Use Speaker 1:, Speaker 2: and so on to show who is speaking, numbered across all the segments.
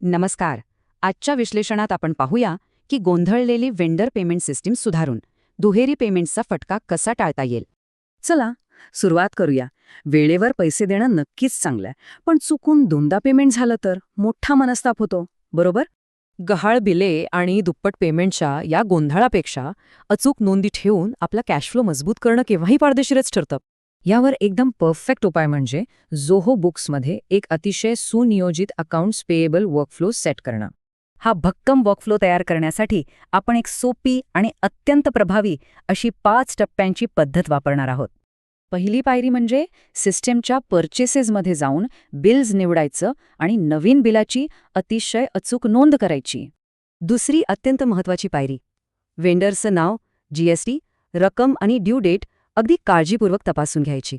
Speaker 1: नमस्कार. आजच्या विश्लेषणात आपण पाहूया की गोंधळलेली वेंडर पेमेंट सिस्टीम सुधारून दुहेरी पेमेंट्सचा फटका कसा टाळता येईल.
Speaker 2: चला सुरुवात करूया. वेळेवर पैसे देणं नक्कीच चांगलं आहे, पण चुकून दोनदा पेमेंट झालं तर मोठा मनस्ताप होतो, बरोबर?
Speaker 3: गहाळ बिले आणि दुप्पट पेमेंटच्या या गोंधळापेक्षा अचूक नोंदी ठेवून आपला कॅश फ्लो मजबूत करणं केव्हाही फायदेशीरच ठरतं.
Speaker 2: यावर एकदम परफेक्ट उपाय म्हणजे जोहो बुक्समध्ये एक अतिशय सुनियोजित अकाउंट्स पेएबल वर्कफ्लो सेट करणं. हा भक्कम वर्कफ्लो तयार करण्यासाठी आपण एक सोपी आणि अत्यंत प्रभावी अशी 5 टप्प्यांची पद्धत वापरणार आहोत. पहिली पायरी म्हणजे सिस्टमच्या पर्चेसेसमध्ये जाऊन बिल्स निवडायचं आणि नवीन बिलाची अतिशय अचूक नोंद करायची.
Speaker 1: दुसरी अत्यंत महत्त्वाची पायरी, वेंडरचं नाव, जीएसटी, रक्कम आणि ड्यू डेट अगदी काळजीपूर्वक तपासून घ्यायची.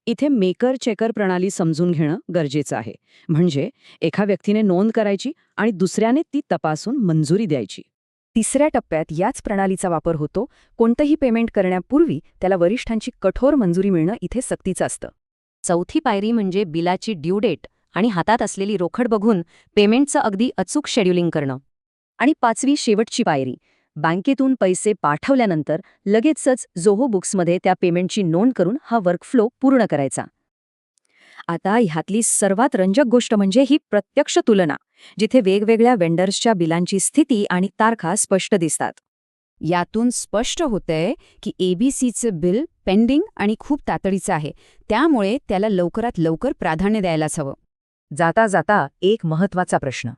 Speaker 1: इथे मेकर चेकर प्रणाली समजून घेणं गरजेचं आहे. म्हणजे एका व्यक्तीने नोंद करायची आणि दुसऱ्याने ती तपासून मंजुरी द्यायची.
Speaker 2: तिसऱ्या टप्प्यात याच प्रणालीचा वापर होतो. कोणतंही पेमेंट करण्यापूर्वी त्याला वरिष्ठांची कठोर मंजुरी मिळणं इथे सक्तीचं असतं.
Speaker 1: चौथी पायरी म्हणजे बिलाची ड्यू डेट आणि हातात असलेली रोकड बघून पेमेंटचं अगदी अचूक शेड्युलिंग करणं. आणि पाचवी शेवटची पायरी, बँकेतून पैसे पाठवल्यानंतर लगेचच जोहो बुक्समध्ये त्या पेमेंटची नोंद करून हा वर्कफ्लो पूर्ण करायचा.
Speaker 2: आता ह्यातली सर्वात रंजक गोष्ट म्हणजे ही प्रत्यक्ष तुलना, जिथे वेगवेगळ्या वेंडर्सच्या बिलांची स्थिती आणि तारखा स्पष्ट दिसतात.
Speaker 1: यातून स्पष्ट होतंय की एबीसीचं बिल पेंडिंग आणि खूप तातडीचं आहे, त्यामुळे त्याला लवकरात लवकर प्राधान्य द्यायलाच हवं.
Speaker 2: जाता जाता एक महत्त्वाचा प्रश्न,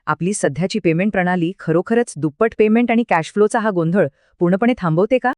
Speaker 2: आपली सध्याची पेमेंट प्रणाली खरोखरच दुप्पट पेमेंट आणि कॅश फ्लोचा हा गोंधळ पूर्णपणे थांबवते का?